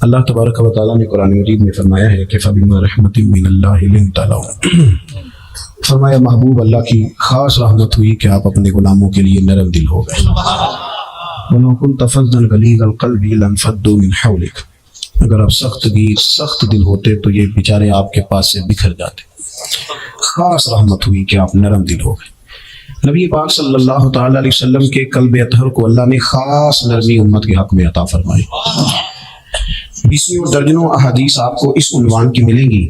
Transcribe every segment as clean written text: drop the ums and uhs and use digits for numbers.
اللہ تبارک و تعالیٰ نے قرآن مجید میں فرمایا ہے کہ فَبِمَا رَحْمَةٍ مِّنَ اللَّهِ لِنْتَ لَهُمْ، فرمایا محبوب اللہ کی خاص رحمت ہوئی کہ آپ اپنے غلاموں کے لیے نرم دل ہو گئے۔ وَلَوْ كُنْتَ فَظًّا غَلِيظَ الْقَلْبِ لَانفَضُّوا مِنْ حَوْلِكَ، اگر آپ سخت دل ہوتے تو یہ بیچارے آپ کے پاس سے بکھر جاتے۔ خاص رحمت ہوئی کہ آپ نرم دل ہو گئے۔ نبی پاک صلی اللہ تعالی علیہ وسلم کے قلب اطہر کو اللہ نے خاص نرمی امت کے حق میں عطا فرمائی۔ بیسوں درجنوں احادیث آپ کو اس عنوان کی ملیں گی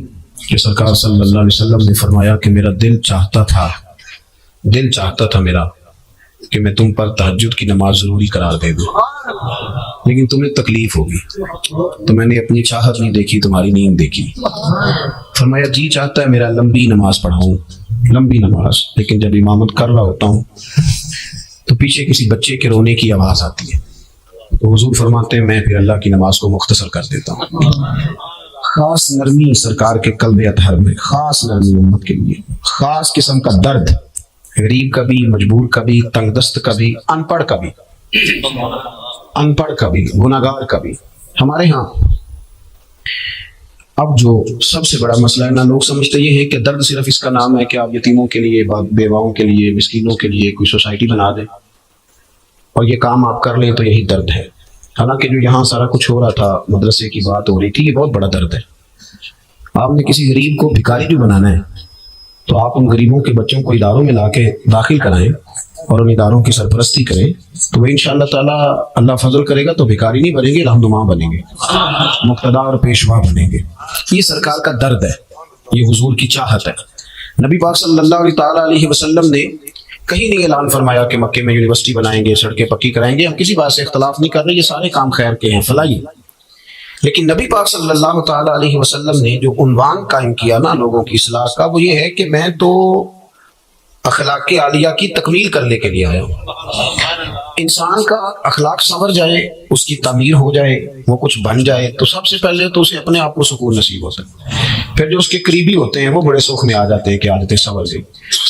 کہ سرکار صلی اللہ علیہ وسلم نے فرمایا کہ میرا دل چاہتا تھا میرا کہ میں تم پر تہجد کی نماز ضروری قرار دے دوں، لیکن تمہیں تکلیف ہوگی تو میں نے اپنی چاہت نہیں دیکھی، تمہاری نیند دیکھی۔ فرمایا جی چاہتا ہے میرا لمبی نماز پڑھاؤں، لمبی نماز، لیکن جب امامت کر رہا ہوتا ہوں تو پیچھے کسی بچے کے رونے کی آواز آتی ہے تو حضور فرماتے ہیں میں پھر اللہ کی نماز کو مختصر کر دیتا ہوں۔ خاص نرمی سرکار کے قلب اطہر میں، خاص نرمی امت کے لیے، خاص قسم کا درد، غریب کا بھی، مجبور کا بھی، تنگ دست کا بھی، ان پڑھ کا بھی، گناہگار کا بھی۔ ہمارے ہاں اب جو سب سے بڑا مسئلہ ہے نا، لوگ سمجھتے یہ ہے کہ درد صرف اس کا نام ہے کہ آپ یتیموں کے لیے، بیواؤں کے لیے، مسکینوں کے لیے کوئی سوسائٹی بنا دیں اور یہ کام آپ کر لیں تو یہی درد ہے۔ حالانکہ جو یہاں سارا کچھ ہو رہا تھا، مدرسے کی بات ہو رہی تھی، یہ بہت بڑا درد ہے۔ آپ نے کسی غریب کو بھکاری جو بنانا ہے تو آپ ان غریبوں کے بچوں کو اداروں میں لا کے داخل کرائیں اور ان اداروں کی سرپرستی کریں تو وہ انشاءاللہ تعالی اللہ فضل کرے گا تو بھکاری نہیں بنیں گے، رہنما بنیں گے، مقتدا اور پیشوا بنیں گے۔ یہ سرکار کا درد ہے، یہ حضور کی چاہت ہے۔ نبی پاک صلی اللہ علیہ وسلم نے کہیں نہیں اعلان فرمایا کہ مکے میں یونیورسٹی بنائیں گے، سڑکیں پکی کرائیں گے، ہم کسی بات سے اختلاف نہیں کر رہے، یہ سارے کام خیر کے ہیں، فلاحی۔ لیکن نبی پاک صلی اللہ تعالی علیہ وسلم نے جو عنوان قائم کیا نا لوگوں کی اصلاح کا، وہ یہ ہے کہ میں تو اخلاق عالیہ کی تکمیل کرنے کے لیے آیا ہوں۔ انسان کا اخلاق سنور جائے، اس کی تعمیر ہو جائے، وہ کچھ بن جائے تو سب سے پہلے تو اسے اپنے آپ کو سکون نصیب ہوتا ہے، پھر جو اس کے قریبی ہوتے ہیں وہ بڑے سکھ میں آ جاتے ہیں کہ عادتیں سنور گئی۔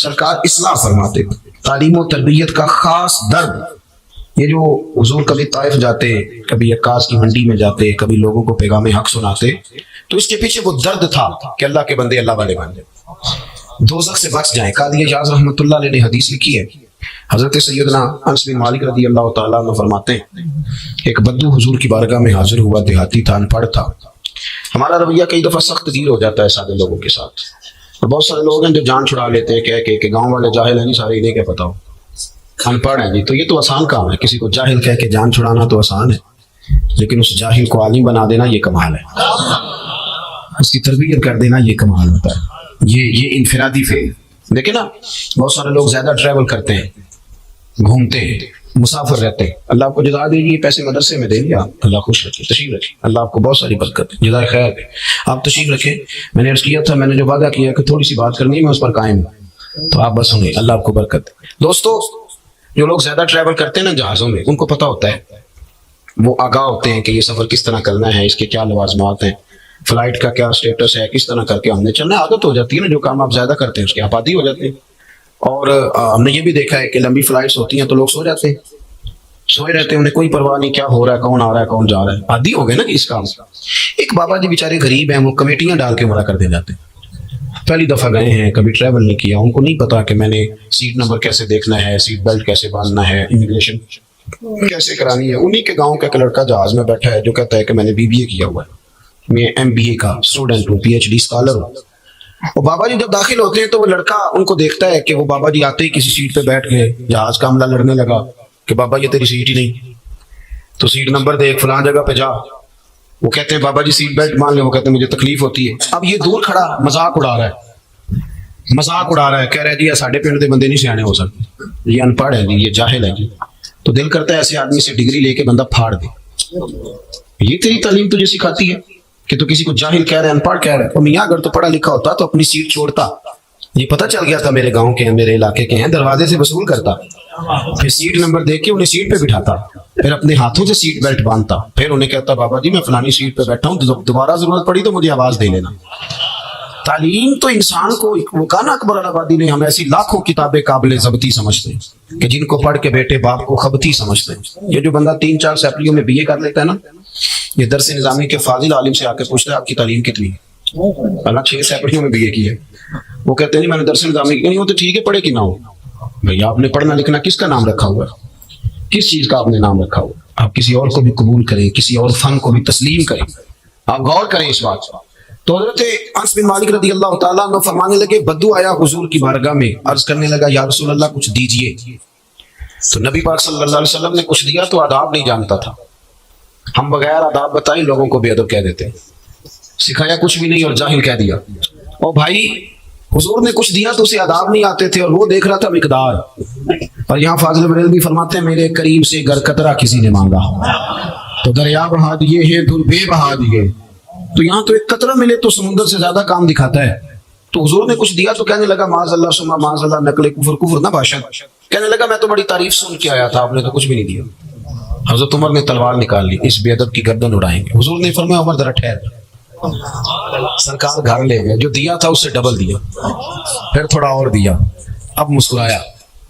سرکار اصلاح فرماتے، تعلیم و تربیت کا خاص درد۔ یہ جو حضور کبھی طائف جاتے، کبھی عکاظ کی منڈی میں جاتے، کبھی لوگوں کو پیغام حق سناتے تو اس کے پیچھے وہ درد تھا کہ اللہ کے بندے اللہ والے بن جائیں، دوزخ سے بچ جائیں۔ قاضی اعجاز رحمۃ اللہ علیہ نے حدیث لکھی ہے، حضرت سیدنا انس بن مالک رضی اللہ تعالیٰ عنہ فرماتے ہیں ایک بدو حضور کی بارگاہ میں حاضر ہوا، دیہاتی تھا، ان پڑھ تھا۔ ہمارا رویہ کئی دفعہ سخت گیر ہو جاتا ہے سادے لوگوں کے ساتھ، اور بہت سارے لوگ ہیں جو جان چھڑا لیتے ہیں کہہ کے کہ گاؤں والے جاہل ہیں، نہیں سارے انہیں کیا پتا ہو، ان پڑھ ہیں جی، تو یہ تو آسان کام ہے، کسی کو جاہل کہہ کے جان چھڑانا تو آسان ہے، لیکن اس جاہل کو عالم بنا دینا یہ کمال ہے، اس کی تربیت کر دینا یہ کمال ہوتا ہے، یہ انفرادی فعل۔ دیکھیں نا بہت سارے لوگ زیادہ ٹریول کرتے ہیں، گھومتے ہیں، مسافر رہتے ہیں، اللہ آپ کو جزا دے گی، پیسے مدرسے میں دیں گے آپ، اللہ خوش رکھے، تشریف رکھے، اللہ آپ کو بہت ساری برکت ہے، جزائے خیر ہے، آپ تشریف رکھیں۔ میں نے عرض کیا تھا، میں نے جو وعدہ کیا کہ تھوڑی سی بات کرنی ہے میں اس پر قائم ہوں، تو آپ بس سنیں، اللہ آپ کو برکت دے۔ دوستو جو لوگ زیادہ ٹریول کرتے ہیں نا جہازوں میں، ان کو پتہ ہوتا ہے، وہ آگاہ ہوتے ہیں کہ یہ سفر کس طرح کرنا ہے، اس کے کیا لوازمات ہیں، فلائٹ کا کیا سٹیٹس ہے، کس طرح کر کے ہم نے چلنا ہے۔ عادت ہو جاتی ہے نا، جو کام آپ زیادہ کرتے ہیں اس کے آپ عادی ہو جاتے ہیں۔ اور ہم نے یہ بھی دیکھا ہے کہ لمبی فلائٹس ہوتی ہیں تو لوگ سو جاتے ہیں، سوئے رہتے ہیں، انہیں کوئی پرواہ نہیں کیا ہو رہا ہے، کون آ رہا ہے، کون جا رہا ہے، عادی ہو گئے نا کہ اس کام سے۔ ایک بابا جی بیچارے غریب ہیں، وہ کمیٹیاں ڈال کے مرا کر دے جاتے ہیں، پہلی دفعہ گئے ہیں، کبھی ٹریول نہیں کیا، ان کو نہیں پتا کہ میں نے سیٹ نمبر کیسے دیکھنا ہے، سیٹ بیلٹ کیسے باندھنا ہے، امیگریشن کیسے کرانی ہے۔ انہی کے گاؤں کا ایک لڑکا جہاز میں بیٹھا ہے جو کہتا ہے کہ میں نے BBA کیا ہوا ہے، میں MBA کا اسٹوڈنٹ ہوں، PhD اسکالر ہوں۔ اور بابا جی جب داخل ہوتے ہیں تو وہ لڑکا ان کو دیکھتا ہے کہ وہ بابا جی آتے ہی کسی سیٹ پہ بیٹھ گئے، جہاز کا عملہ لڑنے لگا کہ بابا یہ تیری سیٹ ہی نہیں، تو سیٹ نمبر دیکھ، فلاں جگہ پہ جا۔ وہ کہتے ہیں بابا جی سیٹ بیلٹ مان لیں، وہ کہتے ہیں مجھے تکلیف ہوتی ہے۔ اب یہ دور کھڑا مذاق اڑا رہا ہے، کہہ رہا ہے جی ساڈے پنڈ دے بندے نہیں سیانے ہو سکتے، یہ ان پڑھ ہے جی، یہ جاہل ہے جی۔ تو دل کرتا ہے ایسے آدمی سے ڈگری لے کے بندہ پھاڑ دے۔ یہ تیری تعلیم تجھے سکھاتی ہے کہ تو کسی کو جاہل کہہ رہے ہیں، ان پڑھ کہہ رہے ہیں؟ میاں اگر تو پڑھا لکھا ہوتا تو اپنی سیٹ چھوڑتا، یہ پتہ چل گیا تھا میرے گاؤں کے ہیں، میرے علاقے کے ہیں، دروازے سے وصول کرتا، پھر سیٹ نمبر دیکھ کے انہیں سیٹ پہ بٹھاتا، پھر اپنے ہاتھوں سے سیٹ بیلٹ باندھتا، پھر انہیں کہتا بابا جی میں فلانی سیٹ پہ بیٹھا ہوں، دوبارہ ضرورت پڑی تو مجھے آواز دے لینا۔ تعلیم تو انسان کو، وہ کانا اکبر آبادی نے، ہم ایسی لاکھوں کتابیں قابل ضبطی سمجھتے ہیں کہ جن کو پڑھ کے بیٹے باپ کو خبتی سمجھتے ہیں۔ یہ جو بندہ 3-4 سیپلیوں میں BA کر لیتا ہے نا، یہ درس نظامی کے فاضل عالم سے آ کے پوچھتا ہے آپ کی تعلیم کتنی ہے؟ اللہ 6 سیپڑیوں میں BA کی ہے. وہ کہتے ہیں نہیں میں نے درس نظامی کی نہیں. وہ تو ٹھیک ہے پڑھے کہ نہ ہو بھائی، آپ نے پڑھنا لکھنا کس کا نام رکھا ہوا ہے؟ کس چیز کا آپ نے نام رکھا ہوا؟ آپ کسی اور کو بھی قبول کریں، کسی اور فن کو بھی تسلیم کریں. آپ غور کریں اس بات. تو حضرت انس بن مالک رضی اللہ تعالیٰ عنہ فرمانے لگے، بدو آیا حضور کی بارگاہ میں، عرض کرنے لگا یا رسول اللہ کچھ دیجئے. تو نبی پاک صلی اللہ علیہ وسلم نے کچھ دیا تو آداب نہیں جانتا تھا. ہم بغیر آداب بتائیں لوگوں کو بے ادب کہہ دیتے ہیں، سکھایا کچھ بھی نہیں اور جاہل کہہ دیا. اور بھائی حضور نے کچھ دیا تو اسے آداب نہیں آتے تھے اور وہ دیکھ رہا تھا مقدار. اور یہاں فاضل بریلوی فرماتے ہیں میرے کریم سے گر قطرہ کسی نے مانگا تو دریا بہا دیے ہیں در بے بہا دیے. تو یہاں تو ایک قطرہ ملے تو سمندر سے زیادہ کام دکھاتا ہے. تو حضور نے کچھ دیا تو کہنے لگا معاذ اللہ سما معاذ اللہ نقل کفر کفر نہ باشد. کہنے لگا میں تو بڑی تعریف سن کے آیا تھا، آپ نے تو کچھ بھی نہیں دیا. حضرت عمر نے تلوار نکال لی، اس بے ادب کی گردن اڑائیں گے. حضور نے فرمایا عمر ذرا ٹھہر. سرکار گھر لے گئے، جو دیا تھا اس سے ڈبل دیا، پھر تھوڑا اور دیا. اب مسکرایا.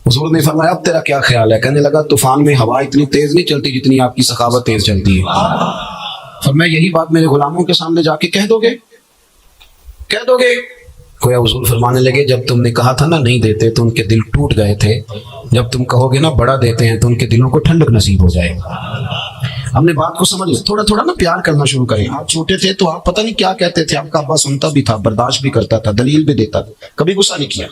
حضور نے فرمایا اب تیرا کیا خیال ہے؟ کہنے لگا طوفان میں ہوا اتنی تیز نہیں چلتی جتنی آپ کی سخاوت تیز چلتی ہے. فرمایا یہی بات میرے غلاموں کے سامنے جا کے کہہ دو گے؟ کہہ دو گے؟ گویا حضور فرمانے لگے جب تم نے کہا تھا نا نہیں دیتے تو ان کے دل ٹوٹ گئے تھے، جب تم کہو گے نا بڑا دیتے ہیں تو ان کے دلوں کو ٹھنڈک نصیب ہو جائے گا. ہم نے بات کو سمجھ لیا. تھوڑا تھوڑا نا پیار کرنا شروع کریں. آپ چھوٹے تھے تو آپ پتہ نہیں کیا کہتے تھے، آپ کا ابا سنتا بھی تھا، برداشت بھی کرتا تھا، دلیل بھی دیتا تھا، کبھی غصہ نہیں کیا،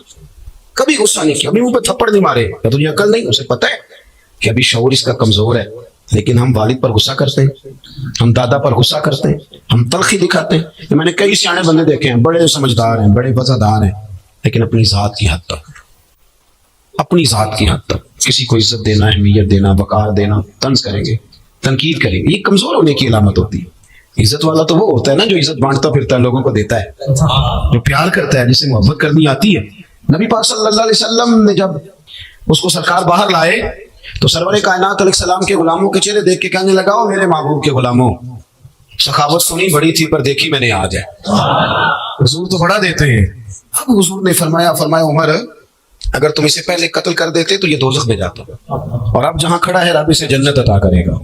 کبھی غصہ نہیں کیا. ابھی منہ پہ تھپڑ نہیں مارے. تجھے عقل نہیں؟ اسے پتہ ہے کہ ابھی شعور اس کا کمزور ہے. لیکن ہم والد پر غصہ کرتے ہیں، ہم دادا پر غصہ کرتے ہیں، ہم تلخی دکھاتے ہیں. میں نے کئی سیانے بندے دیکھے ہیں، بڑے سمجھدار ہیں، بڑے وفادار ہیں، لیکن اپنی ذات کی حد تک، اپنی ذات کی حد تک. کسی کو عزت دینا، اہمیت دینا، وقار دینا، طنز کریں گے، تنقید کریں گے، یہ کمزور ہونے کی علامت ہوتی ہے. عزت والا تو وہ ہوتا ہے نا جو عزت بانٹتا پھرتا ہے، لوگوں کو دیتا ہے، جو پیار کرتا ہے، جسے محبت کرنی آتی ہے. نبی پاک صلی اللہ علیہ وسلم نے جب اس کو سرکار باہر لائے تو سرور کائنات علیہ السلام کے غلاموں کے چہرے دیکھ کے کہنے لگا او میرے محبوب کے غلاموں، سخاوت سنی بڑی تھی پر دیکھی میں نے آج ہے. حضور تو بڑا دیتے ہیں. اب حضور نے فرمایا عمر اگر تم اسے پہلے قتل کر دیتے تو یہ دوزخ میں جاتا، اور اب جہاں کھڑا ہے رب اسے جنت عطا کرے گا.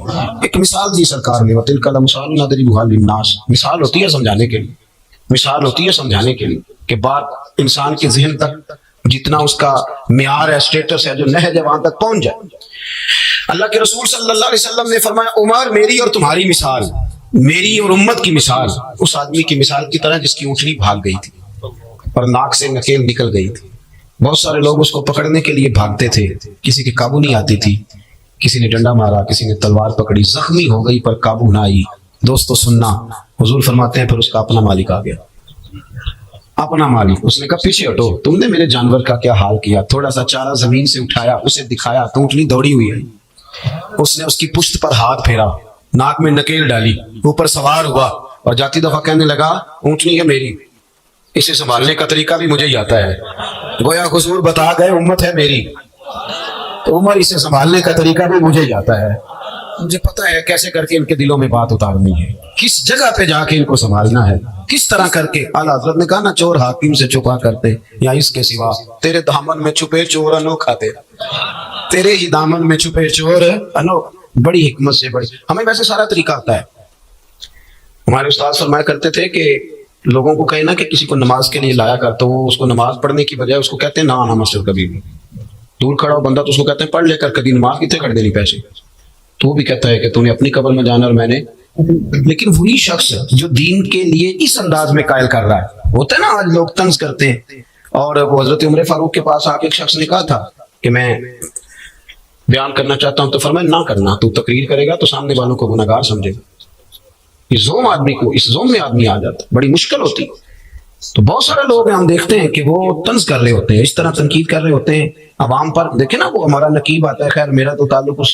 ایک مثال دی سرکار نے، وَتِلْكَ الْأَمْثَالُ نَضْرِبُهَا لِلنَّاسِ. مثال ہوتی ہے سمجھانے کے لیے، مثال ہوتی ہے سمجھانے کے لیے کہ بات انسان کے ذہن تک جتنا اس کا معیار ہے، اسٹیٹس ہے، جو نہج ہے، وہاں تک پہنچ جائے. اللہ کے رسول صلی اللہ علیہ وسلم نے فرمایا عمر میری اور تمہاری مثال، میری اور امت کی مثال اس آدمی کی مثال کی طرح جس کی اونٹنی بھاگ گئی تھی اور ناک سے نکیل نکل گئی تھی. بہت سارے لوگ اس کو پکڑنے کے لیے بھاگتے تھے، کسی کے قابو نہیں آتی تھی، کسی نے ڈنڈا مارا، کسی نے تلوار پکڑی، زخمی ہو گئی پر قابو نہ آئی. دوستو سننا، حضور فرماتے ہیں پھر اس کا اپنا مالک آ گیا. اپنا مالک، اس نے کہا پیچھے ہٹو، تم نے میرے جانور کا کیا حال کیا. تھوڑا سا چارہ زمین سے اٹھایا، اسے دکھایا تو اونٹنی دوڑی ہوئی ہے. اس نے اس کی پشت پر ہاتھ پھیرا، ناک میں نکیل ڈالی، اوپر سوار ہوا اور جاتی دفعہ کہنے لگا اونٹنی ہے میری، اسے سنبھالنے کا طریقہ بھی مجھے ہی آتا ہے. گویا حضور بتا گئے امت ہے میری، تو عمر اسے سنبھالنے کا طریقہ بھی مجھے ہی آتا ہے. مجھے پتا ہے کیسے کر کے ان کے دلوں میں بات اتارنی ہے، کس جگہ پہ جا کے ان کو سنبھالنا ہے، کس طرح کر کے. اعلیٰ حضرت نے کہا نا چور حاکم سے چھپا کرتے یا اس کے سوا تیرے دامن میں چھپے چور انوکھا تیرا، تیرے ہی دامن میں چھپے چور انوکھا. بڑی حکمت سے بڑی. ہمیں ویسے سارا طریقہ آتا ہے. ہمارے استاد فرمایا کرتے تھے کہ لوگوں کو کہنا کہ کسی کو نماز کے لیے لایا کر تو وہ اس کو نماز پڑھنے کی بجائے اس کو کہتے ہیں نہ آنا مسجد کبھی بھی. دور کھڑا ہو بندہ تو اس کو کہتے ہیں پڑھ لے کر کبھی نماز کتنے کر دینی پیسے. تو وہ بھی کہتا ہے کہ تو نے اپنی قبر میں جانا اور میں نے. لیکن وہی شخص جو دین کے لیے اس انداز میں قائل کر رہا ہے، ہوتا ہے نا آج لوگ طنز کرتے ہیں. اور وہ حضرت عمر فاروق کے پاس آ کے ایک شخص نے کہا تھا کہ میں بیان کرنا چاہتا ہوں، تو فرمایا نہ کرنا، تو تقریر کرے گا تو سامنے والوں کو گناہگار سمجھے گا. اس زوم آدمی کو، اس زوم میں آدمی آ جاتا، بڑی مشکل ہوتی. تو بہت سارے لوگ ہم دیکھتے ہیں کہ وہ طنز کر رہے ہوتے ہیں، اس طرح تنقید کر رہے ہوتے ہیں عوام پر. دیکھیں نا وہ ہمارا نقیب آتا ہے، خیر میرا تو تعلق اس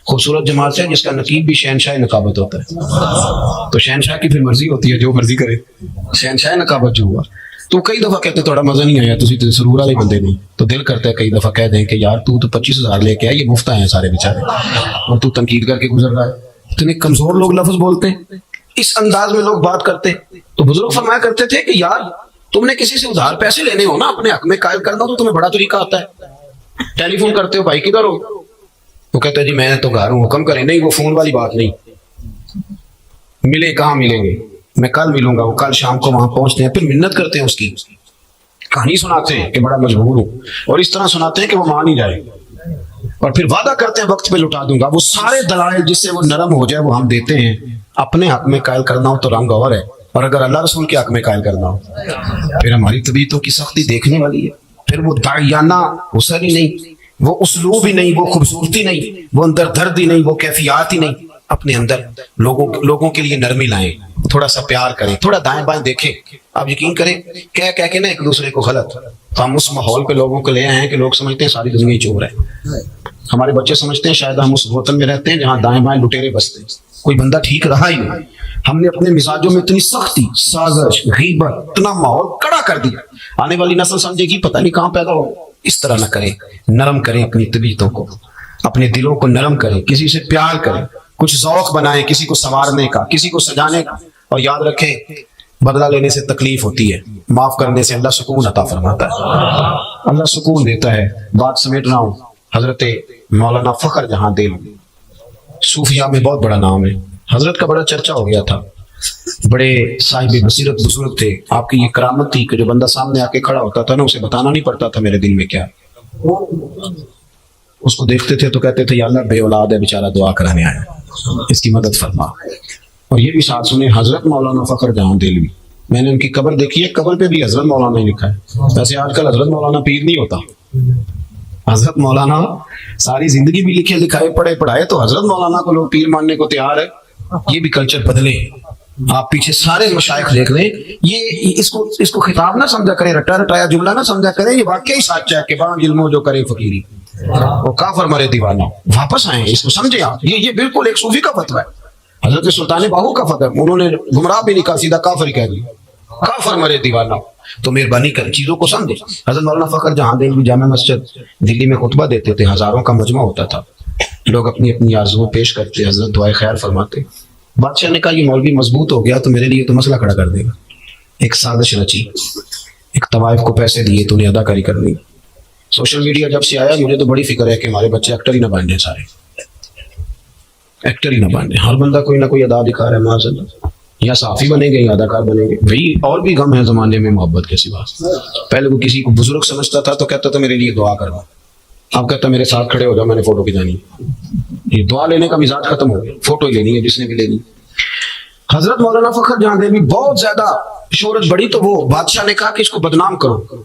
خوبصورت جماعت سے ہے جس کا نقیب بھی شہنشاہ نقابت ہوتا ہے. تو شہنشاہ کی پھر مرضی ہوتی ہے، جو مرضی کرے. شہنشاہ نقابت جو ہوا تو کئی دفعہ کہتے تھوڑا مزہ نہیں آیا، تسی سرور والے بندے نہیں. تو دل کرتا ہے کئی دفعہ کہہ دیں کہ یار تو 25,000 لے کے آئے، یہ مفت ہیں سارے بیچارے، اور تو تنقید کر کے گزر رہا ہے. اتنے کمزور لوگ لفظ بولتے ہیں، اس انداز میں لوگ بات کرتے. تو بزرگ فرمایا کرتے تھے کہ یار تم نے کسی سے ادھار پیسے لینے ہو نا، اپنے حق میں قائل کرنا ہو تو تمہیں بڑا طریقہ آتا ہے. ٹیلی فون کرتے ہو، بھائی کدھر ہو؟ وہ کہتا ہے جی میں تو گھر ہوں، حکم کریں. نہیں، وہ فون والی بات نہیں. ملے کہاں ملیں گے، میں کل ملوں گا، وہ کل شام کو وہاں پہنچتے ہیں، پھر منت کرتے ہیں، اس کی کہانی سناتے ہیں کہ بڑا مجبور ہوں، اور اس طرح سناتے ہیں کہ وہ مان ہی جائے، اور پھر وعدہ کرتے ہیں وقت پہ لوٹا دوں گا۔ وہ سارے دلائل جس سے وہ نرم ہو جائے وہ ہم دیتے ہیں۔ اپنے حق میں قائل کرنا ہو تو رنگ اور ہے، اور اگر اللہ رسول کے حق میں قائل کرنا ہو پھر ہماری طبیعتوں کی سختی دیکھنے والی ہے۔ پھر وہ داعیانہ حسن ہی نہیں، وہ اسلوب ہی نہیں، وہ خوبصورتی نہیں، وہ اندر درد ہی نہیں، وہ کیفیات ہی نہیں۔ اپنے اندر لوگوں کے لیے نرمی لائیں، تھوڑا سا پیار کریں، تھوڑا دائیں بائیں دیکھیں۔ آپ یقین کریں کہہ کے نا ایک دوسرے کو غلط، تو ہم اس ماحول پہ لوگوں کو لے آئے ہیں کہ لوگ سمجھتے ہیں ساری دنیا ہی چور ہے۔ ہمارے بچے سمجھتے ہیں شاید ہم اس وطن میں رہتے ہیں جہاں دائیں بائیں لٹیرے بستے ہیں، کوئی بندہ ٹھیک رہا ہی نہیں۔ ہم نے اپنے مزاجوں میں اتنی سختی، سازش، غیبت، اتنا ماحول کڑا کر دیا، آنے والی نسل سمجھے گی پتہ نہیں کہاں پیدا ہو۔ اس طرح نہ کریں، نرم کریں اپنی طبیعتوں کو، اپنے دلوں کو نرم کریں، کسی سے پیار کریں، کچھ ذوق بنائیں، کسی کو سنوارنے کا، کسی کو سجانے کا، اور یاد رکھیں بدلہ لینے سے تکلیف ہوتی ہے، معاف کرنے سے اللہ سکون عطا فرماتا ہے، اللہ سکون دیتا ہے۔ بات سمیٹ رہا ہوں، حضرت مولانا فخر جہاں دہلوی صوفیہ میں بہت بڑا نام ہے، حضرت کا بڑا چرچا ہو گیا تھا، بڑے صاحب بصیرت بزرگ تھے۔ آپ کی یہ کرامت تھی کہ جو بندہ سامنے آ کے کھڑا ہوتا تھا نا، اسے بتانا نہیں پڑتا تھا میرے دل میں کیا، اس کو دیکھتے تھے تو کہتے تھے یا اللہ بے اولاد ہے بیچارہ، دعا کرانے آیا، اس کی مدد فرما۔ اور یہ بھی ساتھ سنیں، حضرت مولانا فخر جہاں دہلوی، میں نے ان کی قبر دیکھی ہے، قبر پہ بھی حضرت مولانا ہی لکھا ہے۔ ویسے آج کل حضرت مولانا پیر نہیں ہوتا، حضرت مولانا ساری زندگی بھی لکھے لکھائے پڑھے پڑھائے، تو حضرت مولانا کو لوگ پیر ماننے کو تیار ہے۔ یہ بھی کلچر بدلے، آپ پیچھے سارے مشائخ دیکھ لیں، یہ اس کو خطاب نہ سمجھا کریں، رٹا رٹایا جملہ نہ سمجھا کریں، یہ واقعی سچ ہے کہ باں علموں جو کرے فقیری وہ کافر مرے دیوانہ۔ واپس آئیں، اس کو سمجھیں آپ، یہ بالکل ایک صوفی کا فتویٰ ہے، حضرت سلطان باہو کا فتویٰ ہے، انہوں نے گمراہ بھی نہیں کہا، سیدھا کافر ہی کہہ دیا، کافر مرے دیوانہ۔ تو مہربانی کر چیزوں کو سمجھیں۔ حضرت مولانا فخر جہاں دہلوی جامع مسجد دلی میں خطبہ دیتے تھے، ہزاروں کا مجمع ہوتا تھا، لوگ اپنی اپنی آرزویں پیش کرتے، حضرت دعائے خیر فرماتے۔ بادشاہ نے کہا یہ مولوی مضبوط ہو گیا تو میرے لیے تو مسئلہ کھڑا کر دے گا۔ ایک سازش رچی، ایک طوائف کو پیسے دیے تو انہیں اداکاری کر دی۔ سوشل میڈیا جب سے آیا مجھے تو بڑی فکر ہے کہ ہمارے بچے ایکٹر ہی نہ بن جائیں، سارے ایکٹر ہی نہ بن جائیں، ہر بندہ کوئی نہ کوئی ادا دکھا رہا ہے، معاذ اللہ، یا صحافی بنے گے یا اداکار بنے گے۔ وہی اور بھی غم ہے زمانے میں محبت کے سوا۔ پہلے وہ کسی کو بزرگ سمجھتا تھا تو کہتا تھا میرے لیے دعا کرنا، اب کہتا میرے ساتھ کھڑے ہو جاؤ، میں نے فوٹو کھینچانی۔ یہ دعا لینے کا مزاج ختم ہو گیا، فوٹو ہی لینی ہے جس نے بھی لینی۔ حضرت مولانا فخر جہاں دہلوی بہت زیادہ شہرت بڑی تو وہ بادشاہ نے کہا کہ اس کو بدنام کرو،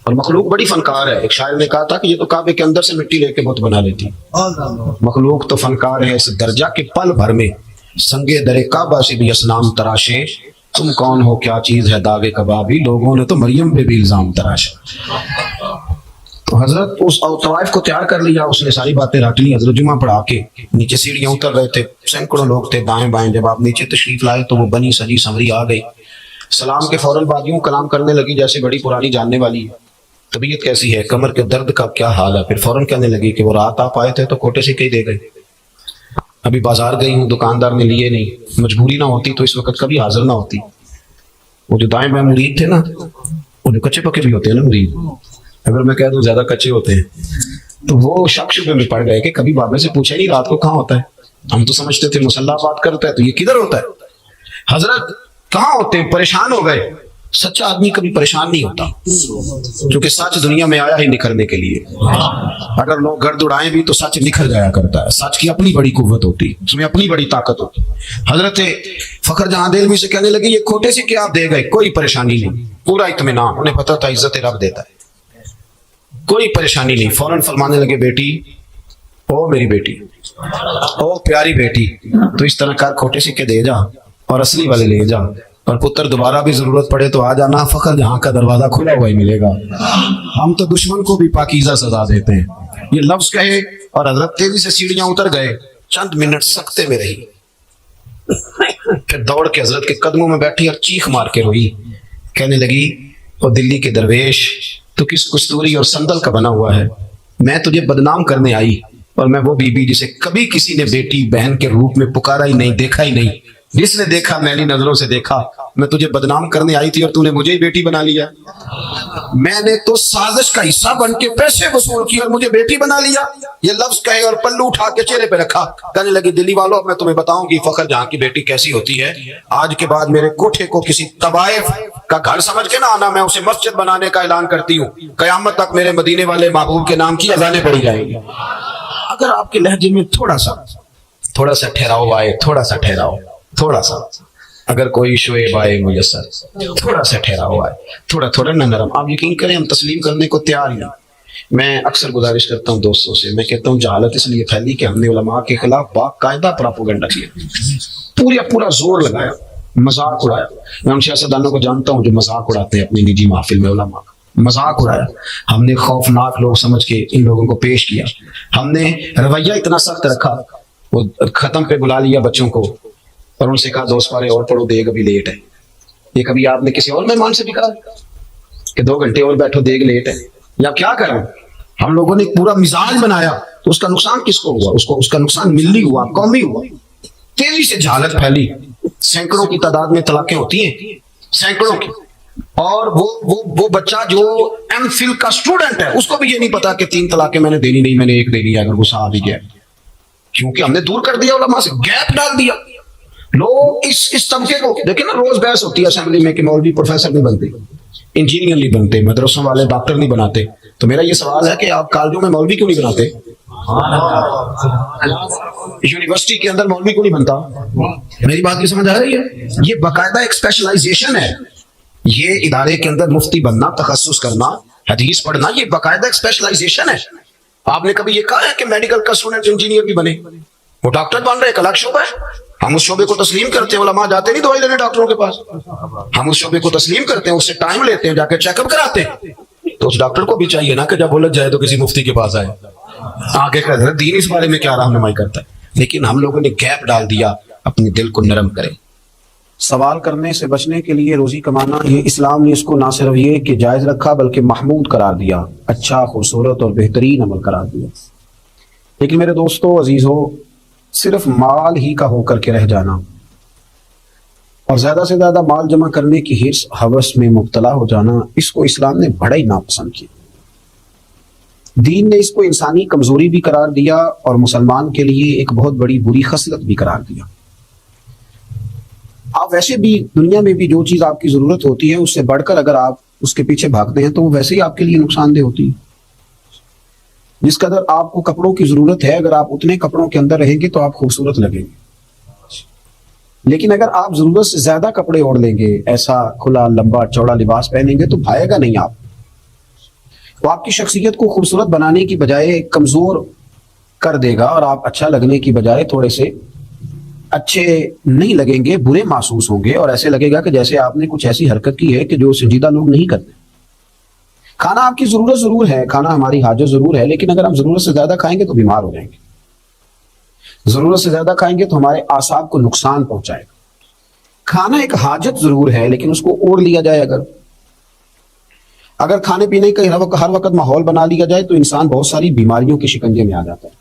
اور مخلوق بڑی فنکار ہے۔ ایک شاعر نے کہا تھا کہ یہ تو کعبے کے اندر سے مٹی لے کے بت بنا لیتی، مخلوق تو فنکار ہے اس درجہ کے پل بھر میں، سنگے در کعبہ سے بھی اسنام تراشے، تم کون ہو کیا چیز ہے داغ کبابی، لوگوں نے تو مریم پہ بھی الزام تراشا۔ تو حضرت اس طوائف کو تیار کر لیا، اس نے ساری باتیں رٹ لی۔ حضرت جمعہ پڑھا کے نیچے سیڑھیاں اتر رہے تھے، سینکڑوں لوگ تھے دائیں بائیں۔ جب آپ نیچے تشریف لائے تو وہ بنی سجی سنوری آ گئی، سلام کے فوراً بعد یوں کلام کرنے لگی جیسے بڑی پرانی جاننے والی ہے۔ طبیعت کیسی ہے، کمر کے درد کا کیا حال ہے؟ پھر فوراً کہنے لگی کہ وہ رات آپ آئے تھے تو کوٹے سے کہیں دے گئے، ابھی بازار گئی ہوں، دکاندار نے لیے نہیں، مجبوری نہ ہوتی تو اس وقت کبھی حاضر نہ ہوتی۔ وہ جو دائیں بائیں مرید تھے نا، وہ جو کچے پکے بھی ہوتے ہیں نا مرید، اگر میں کہہ دوں زیادہ کچے ہوتے ہیں تو وہ شک شبے میں پڑ گئے کہ کبھی بابے سے پوچھا ہی نہیں رات کو کہاں ہوتا ہے۔ ہم تو سمجھتے تھے مسلح بات کرتا ہے تو یہ کدھر ہوتا ہے، حضرت کہاں ہوتے ہیں؟ پریشان ہو گئے۔ سچا آدمی کبھی پریشان نہیں ہوتا، کیونکہ سچ دنیا میں آیا ہی نکھرنے کے لیے۔ اگر لوگ گرد اڑائیں بھی تو سچ نکھر جایا کرتا ہے، سچ کی اپنی بڑی قوت ہوتی، اس میں اپنی بڑی طاقت ہوتی۔ حضرت فخر جہاں دہلوی سے کہنے لگے یہ کھوٹے سے کیا آپ دے گئے؟ کوئی پریشانی نہیں، پورا اطمینان، انہیں پتا تھا عزت رب دیتا ہے، کوئی پریشانی نہیں۔ فوراً فرمانے لگے بیٹی، او میری بیٹی، او پیاری بیٹی، تو اس طرح کر کھوٹے سکے دے جا اور اصلی والے لے جا، اور پتر دوبارہ بھی ضرورت پڑے تو آ جانا، فخر جہاں کا دروازہ کھلا ہوا ہی ملے گا۔ ہم تو دشمن کو بھی پاکیزہ سزا دیتے ہیں۔ یہ لفظ کہے اور حضرت تیزی سے سیڑھیاں اتر گئے، چند منٹ سکتے میں رہی، پھر دوڑ کے حضرت کے قدموں میں بیٹھی اور چیخ مار کے روئی، کہنے لگی او دلی کے درویش، تو کس کستوری اور سندل کا بنا ہوا ہے؟ میں تجھے بدنام کرنے آئی، اور میں وہ بی بی جسے کبھی کسی نے بیٹی بہن کے روپ میں پکارا ہی نہیں، دیکھا ہی نہیں، جس نے دیکھا میلی نظروں سے دیکھا، میں تجھے بدنام کرنے آئی تھی اور تو نے مجھے ہی بیٹی بنا لیا. میں نے تو سازش کا حصہ بن کے پیسے وصول کیے اور مجھے بیٹی بنا لیا. یہ لفظ کہے اور پلو اٹھا کے چہرے پہ رکھا، کہنے لگی دلی والوں اب میں تمہیں بتاؤں گی فخر جہاں کی بیٹی کیسی ہوتی ہے. آج کے بعد میرے کوٹھے کو کسی طوائف کا گھر سمجھ کے نہ آنا، میں اسے مسجد بنانے کا اعلان کرتی ہوں. قیامت تک میرے مدینے والے محبوب کے نام کی اذانیں پڑھی جائیں گی. اگر آپ کے لہجے میں تھوڑا سا ٹھہراؤ آئے، تھوڑا سا اگر کوئی شعیب آئے میسر، تھوڑا سا ٹھہراؤ آئے، تھوڑا نہ نرم، آپ یقین کریں ہم تسلیم کرنے کو تیار ہیں. میں اکثر گزارش کرتا ہوں دوستوں سے، میں کہتا ہوں جہالت اس لیے پھیلی کہ ہم نے علماء کے خلاف باقاعدہ پراپوگنڈا کیا، پورا زور لگایا، مذاق اڑایا. میں ان سیاستدانوں کو جانتا ہوں جو مذاق اڑاتے ہیں اپنی نجی محفل میں، علماء کا مذاق اڑایا. ہم نے خوفناک لوگ سمجھ کے ان لوگوں کو پیش کیا. ہم نے رویہ اتنا سخت رکھا، وہ ختم پہ بلا لیا بچوں کو اور ان سے کہا 2 سپارے اور پڑھو، دیگ ابھی لیٹ ہے. یہ کبھی آپ نے کسی اور مہمان سے بھی کہا کہ 2 گھنٹے اور بیٹھو، دیگ لیٹ ہے؟ یا کیا کریں؟ ہم لوگوں نے پورا مزاج بنایا تو اس کا نقصان کس کو ہوا؟ اس کا نقصان ملی ہوا، قومی ہوا. تیزی سے جہالت پھیلی، سینکڑوں کی تعداد میں طلاقیں ہوتی ہیں، سینکڑوں کی. اور وہ بچہ جو ایم فل کا اسٹوڈنٹ ہے اس کو بھی یہ نہیں پتا کہ 3 طلاقیں میں نے دینی نہیں، میں نے 1 دینی ہے اگر غصہ آ بھی گیا، کیونکہ ہم نے دور کر دیا علماء سے، گیپ ڈال دیا. لوگ اس طبقے کو دیکھیں نا، روز بحث ہوتی ہے اسمبلی میں کہ مولوی پروفیسر نہیں بنتے، انجینئر نہیں بنتے، مدرسوں والے ڈاکٹر نہیں بناتے. تو میرا یہ سوال ہے کہ آپ کالجوں میں مولوی کیوں نہیں بناتے؟ یونیورسٹی کے اندر مولوی کیوں نہیں بنتا؟ میری بات کی سمجھ آ رہی ہے؟ یہ باقاعدہ ایک اسپیشلائزیشن ہے. یہ ادارے کے اندر مفتی بننا، تخصص کرنا، حدیث پڑھنا، یہ باقاعدہ ایک اسپیشلائزیشن ہے. آپ نے کبھی یہ کہا ہے کہ میڈیکل کا اسٹوڈنٹ انجینئر بھی بنے؟ وہ ڈاکٹر بن رہے، ایک الگ شعبہ ہے. ہم اس شعبے کو تسلیم کرتے ہیں، علماء جاتے نہیں دوائی لینے ڈاکٹروں کے پاس. ہم اس شعبے کو تسلیم کرتے ہیں، اس سے ٹائم لیتے ہیں، جا کے چیک اپ کراتے ہیں. تو اس ڈاکٹر کو بھی چاہیے نا کہ جب الجھ جائے تو کسی مفتی کے پاس آئے، آگے کا دین اس بارے میں کیا رہنمائی کرتا ہے. لیکن ہم لوگوں نے گیپ ڈال دیا. اپنے دل کو نرم کریں. سوال کرنے سے بچنے کے لیے روزی کمانا، یہ اسلام نے اس کو نہ صرف یہ کہ جائز رکھا بلکہ محمود قرار دیا، اچھا، خوبصورت اور بہترین عمل قرار دیا. لیکن میرے دوستو عزیزو، صرف مال ہی کا ہو کر کے رہ جانا اور زیادہ سے زیادہ مال جمع کرنے کی حرص ہوس میں مبتلا ہو جانا، اس کو اسلام نے بڑا ہی ناپسند کیا. دین نے اس کو انسانی کمزوری بھی قرار دیا اور مسلمان کے لیے ایک بہت بڑی بری خصلت بھی قرار دیا. آپ ویسے بھی دنیا میں بھی جو چیز آپ کی ضرورت ہوتی ہے اس سے بڑھ کر اگر آپ اس کے پیچھے بھاگتے ہیں تو وہ ویسے ہی آپ کے لیے نقصان دہ ہوتی ہے. جس قدر آپ کو کپڑوں کی ضرورت ہے، اگر آپ اتنے کپڑوں کے اندر رہیں گے تو آپ خوبصورت لگیں گے. لیکن اگر آپ ضرورت سے زیادہ کپڑے اوڑھ لیں گے، ایسا کھلا لمبا چوڑا لباس پہنیں گے تو بھائے گا نہیں آپ. وہ آپ کی شخصیت کو خوبصورت بنانے کی بجائے کمزور کر دے گا اور آپ اچھا لگنے کی بجائے تھوڑے سے اچھے نہیں لگیں گے، برے محسوس ہوں گے اور ایسے لگے گا کہ جیسے آپ نے کچھ ایسی حرکت کی ہے کہ جو سنجیدہ لوگ نہیں کرتے. کھانا آپ کی ضرورت ضرور ہے، کھانا ہماری حاجت ضرور ہے، لیکن اگر ہم ضرورت سے زیادہ کھائیں گے تو بیمار ہو جائیں گے. ضرورت سے زیادہ کھائیں گے تو ہمارے اعصاب کو نقصان پہنچائے گا. کھانا ایک حاجت ضرور ہے، لیکن اس کو اوڑھ لیا جائے، اگر کھانے پینے کا ہر وقت ماحول بنا لیا جائے تو انسان بہت ساری بیماریوں کے شکنجے میں آ جاتا ہے.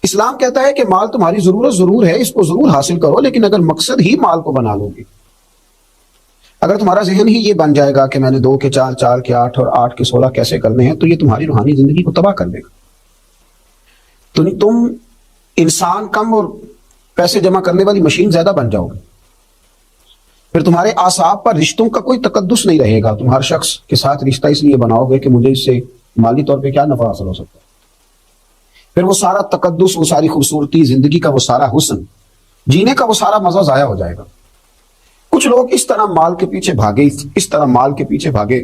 اسلام کہتا ہے کہ مال تمہاری ضرورت ضرور ہے، اس کو ضرور حاصل کرو، لیکن اگر مقصد ہی مال کو بنا لو گے، اگر تمہارا ذہن ہی یہ بن جائے گا کہ میں نے 2 کے 4، 4 کے 8 اور 8 کے 16 کیسے کرنے ہیں، تو یہ تمہاری روحانی زندگی کو تباہ کر دے گا. تو تم انسان کم اور پیسے جمع کرنے والی مشین زیادہ بن جاؤ گے. پھر تمہارے اعصاب پر رشتوں کا کوئی تقدس نہیں رہے گا. تم ہر شخص کے ساتھ رشتہ اس لیے بناؤ گے کہ مجھے اس سے مالی طور پہ کیا نفع حاصل ہو سکتا ہے. پھر وہ سارا تقدس، وہ ساری خوبصورتی، زندگی کا وہ سارا حسن، جینے کا وہ سارا مزہ ضائع ہو جائے گا. کچھ لوگ اس طرح مال کے پیچھے بھاگے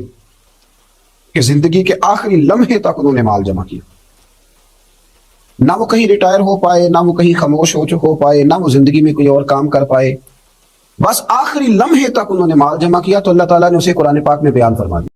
کہ زندگی کے آخری لمحے تک انہوں نے مال جمع کیا. نہ وہ کہیں ریٹائر ہو پائے، نہ وہ کہیں خاموش ہو پائے، نہ وہ زندگی میں کوئی اور کام کر پائے. بس آخری لمحے تک انہوں نے مال جمع کیا تو اللہ تعالیٰ نے اسے قرآن پاک میں بیان فرما دیا.